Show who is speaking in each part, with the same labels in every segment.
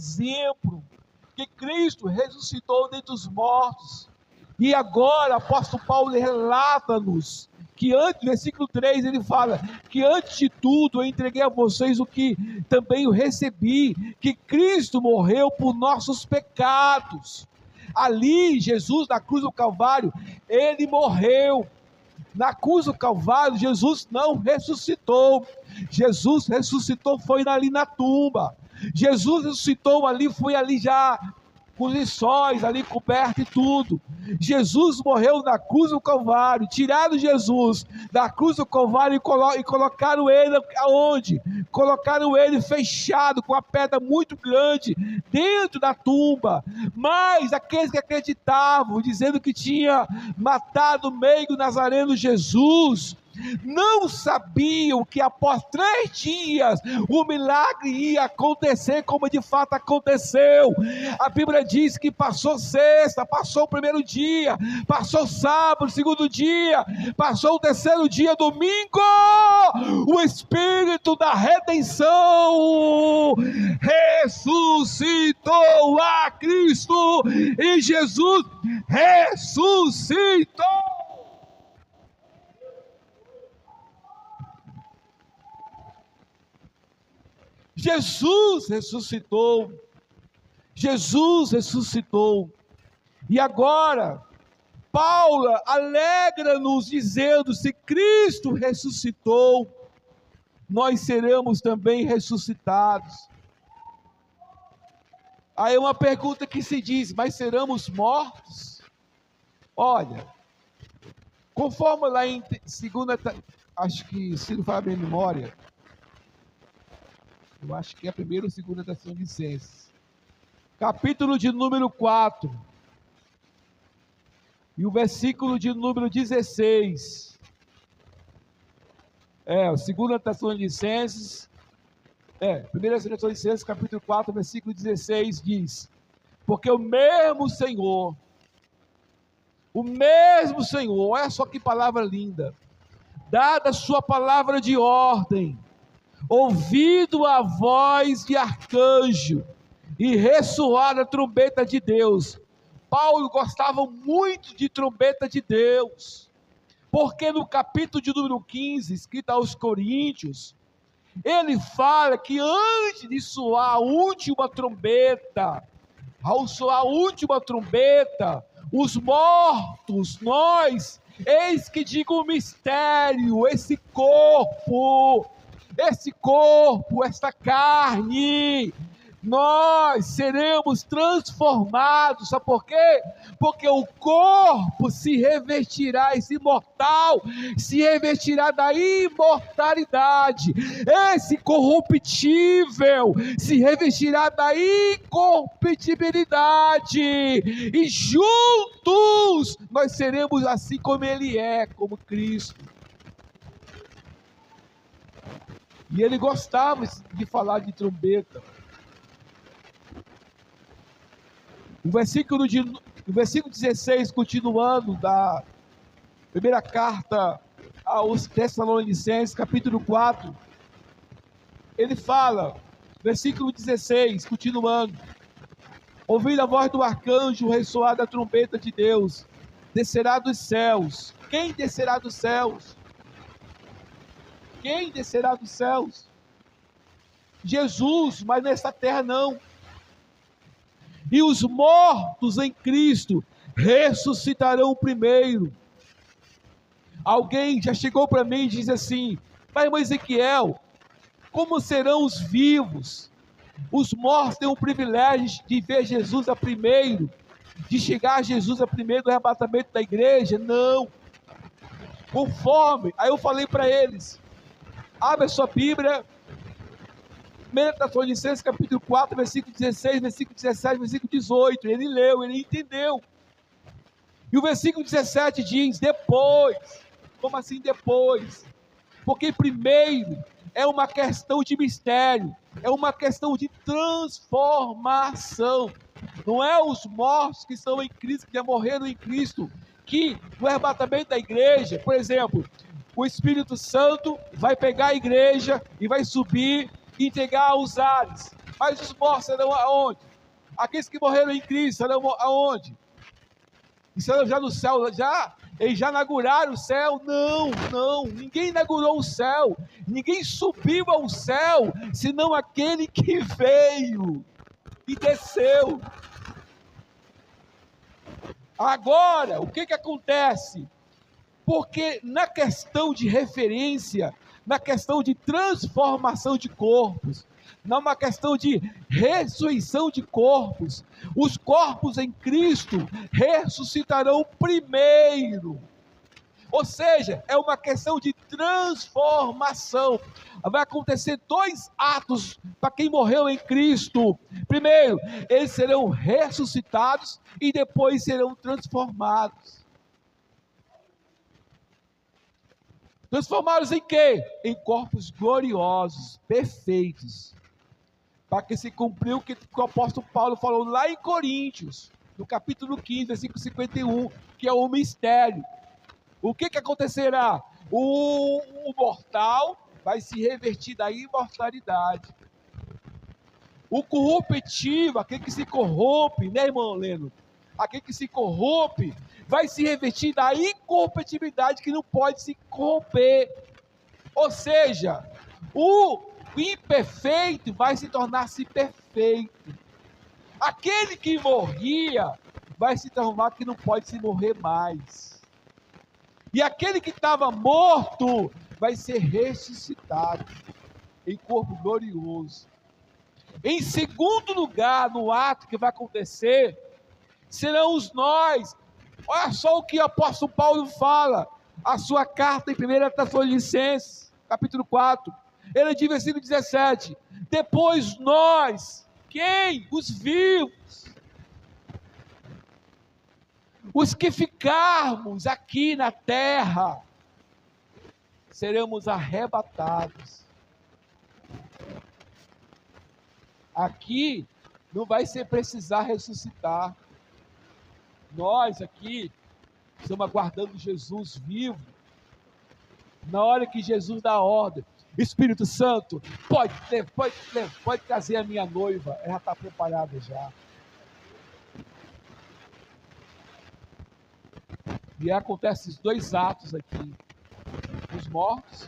Speaker 1: exemplo, que Cristo ressuscitou dentre os mortos. E agora, o apóstolo Paulo relata-nos que antes, versículo 3, ele fala que antes de tudo eu entreguei a vocês o que também eu recebi, que Cristo morreu por nossos pecados. Ali, Jesus, na cruz do Calvário, ele morreu. Na cruz do Calvário, Jesus não ressuscitou. Jesus ressuscitou, foi ali na tumba. Jesus ressuscitou ali, foi ali já com os lençóis ali coberto e tudo. Jesus morreu na cruz do Calvário. Tiraram Jesus da cruz do Calvário e colocaram ele aonde? Colocaram ele fechado com uma pedra muito grande dentro da tumba. Mas aqueles que acreditavam, dizendo que tinha matado o meio nazareno Jesus, não sabiam que após 3 dias o milagre ia acontecer, como de fato aconteceu. A Bíblia diz que passou sexta, passou o primeiro dia, passou sábado, segundo dia, passou o terceiro dia, domingo, o Espírito da redenção ressuscitou a Cristo, e Jesus ressuscitou. Jesus ressuscitou. Jesus ressuscitou. E agora, Paulo alegra-nos dizendo: se Cristo ressuscitou, nós seremos também ressuscitados. Aí uma pergunta que se diz: mas seremos mortos? Olha, conforme lá em segunda, acho que, se não falar bem a memória, eu acho que é a primeira ou segunda Tessalonicenses, capítulo de número 4, e o versículo de número 16, o segunda Tessalonicenses, primeira Tessalonicenses, capítulo 4, versículo 16, diz: porque o mesmo Senhor, olha só que palavra linda, dada a sua palavra de ordem, ouvido a voz de arcanjo e ressoada a trombeta de Deus. Paulo gostava muito de trombeta de Deus, porque no capítulo de número 15, escrito aos Coríntios, ele fala que antes de soar a última trombeta, ao soar a última trombeta, os mortos, nós, eis que digo o mistério, esse corpo, esta carne, nós seremos transformados. Sabe por quê? Porque o corpo se revestirá, esse mortal se revestirá da imortalidade, esse corruptível se revestirá da incorruptibilidade, e juntos nós seremos assim como ele é, como Cristo. E ele gostava de falar de trombeta. O versículo 16, continuando da primeira carta aos Tessalonicenses, capítulo 4, ele fala, versículo 16, continuando: ouvindo a voz do arcanjo, ressoar da trombeta de Deus, descerá dos céus. Quem descerá dos céus? Quem descerá dos céus? Jesus, mas nessa terra não. E os mortos em Cristo ressuscitarão primeiro. Alguém já chegou para mim e diz assim: mas irmão Ezequiel, como serão os vivos? Os mortos têm o privilégio de ver Jesus a primeiro, de chegar a Jesus a primeiro do arrebatamento da igreja? Não. Conforme, aí eu falei para eles, abre a sua Bíblia, 1 Tessalonicenses capítulo 4, versículo 16, versículo 17, versículo 18, ele leu, ele entendeu, e o versículo 17 diz: depois. Como assim depois? Porque primeiro é uma questão de mistério, é uma questão de transformação, não é os mortos que estão em Cristo, que já morreram em Cristo, que no arrebatamento da igreja, por exemplo, o Espírito Santo vai pegar a igreja e vai subir e entregar aos ares. Mas os mortos serão aonde? Aqueles que morreram em Cristo serão aonde? Serão já no céu, já? Eles já inauguraram o céu? Não, ninguém inaugurou o céu, ninguém subiu ao céu, senão aquele que veio e desceu. Agora, o que acontece? Porque na questão de referência, na questão de transformação de corpos, numa questão de ressurreição de corpos, os corpos em Cristo ressuscitarão primeiro. Ou seja, é uma questão de transformação. Vai acontecer dois atos para quem morreu em Cristo. Primeiro, eles serão ressuscitados e depois serão transformados. Transformados em quê? Em corpos gloriosos, perfeitos. Para que se cumpriu o que o apóstolo Paulo falou lá em Coríntios, no capítulo 15, versículo 51, que é o mistério. O que acontecerá? O mortal vai se revertir da imortalidade. O corruptível, aquele que se corrompe, né, irmão Leno? Aquele que se corrompe, vai se revertir da incorruptibilidade, que não pode se corromper. Ou seja, o imperfeito vai se tornar-se perfeito. Aquele que morria vai se tornar que não pode se morrer mais. E aquele que estava morto vai ser ressuscitado em corpo glorioso. Em segundo lugar, no ato que vai acontecer, serão os nós. Olha só o que o apóstolo Paulo fala, a sua carta em 1 Tessalonicenses, capítulo 4. Ele diz, versículo 17: depois nós, quem? Os vivos, os que ficarmos aqui na terra, seremos arrebatados. Aqui não vai ser precisar ressuscitar. Nós aqui estamos aguardando Jesus vivo. Na hora que Jesus dá a ordem, Espírito Santo, pode trazer a minha noiva, ela está preparada já. E acontece esses dois atos aqui, dos mortos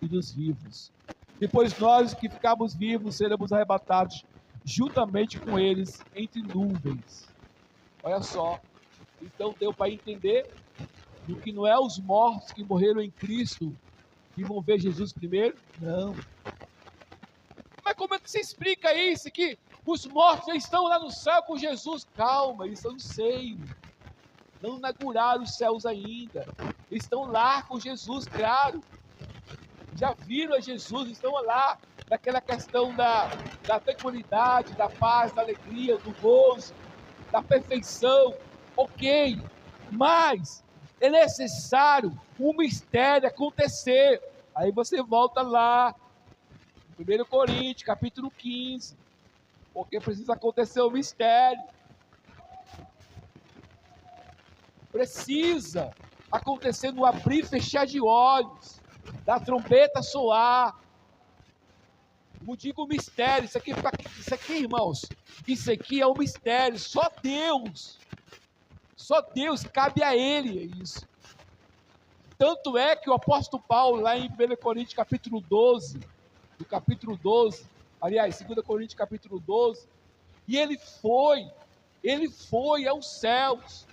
Speaker 1: e dos vivos. Depois nós que ficamos vivos seremos arrebatados juntamente com eles entre nuvens. Olha só, então deu para entender do que não é os mortos que morreram em Cristo que vão ver Jesus primeiro? Não. Mas como é que você explica isso? Que os mortos já estão lá no céu com Jesus? Calma, eles estão no seio. Não inauguraram os céus ainda. Eles estão lá com Jesus, claro. Já viram a Jesus, estão lá. Naquela questão da tranquilidade, da paz, da alegria, do gozo, da perfeição. Ok, mas é necessário um mistério acontecer. Aí você volta lá, 1 Coríntios, capítulo 15, porque precisa acontecer o mistério. Precisa acontecer no abrir e fechar de olhos, da trombeta soar. Não digo mistério, isso aqui, irmãos, isso aqui é um mistério, só Deus, cabe a Ele isso. Tanto é que o apóstolo Paulo, lá em 1 Coríntios capítulo 12, aliás, 2 Coríntios capítulo 12, e ele foi aos céus.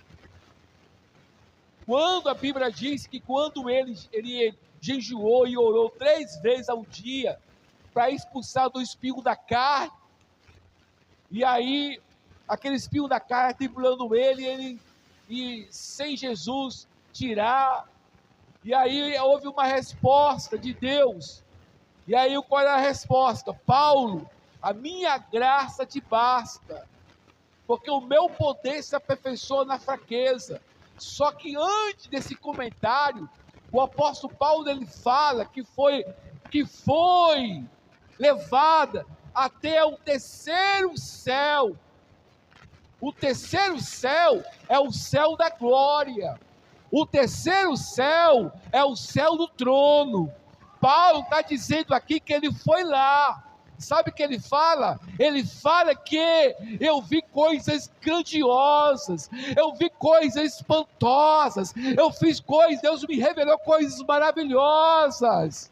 Speaker 1: Quando a Bíblia diz que quando ele jejuou e orou 3 vezes ao dia, para expulsar do espinho da carne, e aí, aquele espinho da carne tribulando ele e sem Jesus tirar, e aí houve uma resposta de Deus, e aí qual era a resposta? Paulo, a minha graça te basta, porque o meu poder se aperfeiçoa na fraqueza. Só que antes desse comentário, o apóstolo Paulo ele fala que foi levada até o terceiro céu. O terceiro céu é o céu da glória. O terceiro céu é o céu do trono. Paulo está dizendo aqui que ele foi lá. Sabe o que ele fala? Ele fala que eu vi coisas grandiosas, eu vi coisas espantosas, eu fiz coisas, Deus me revelou coisas maravilhosas.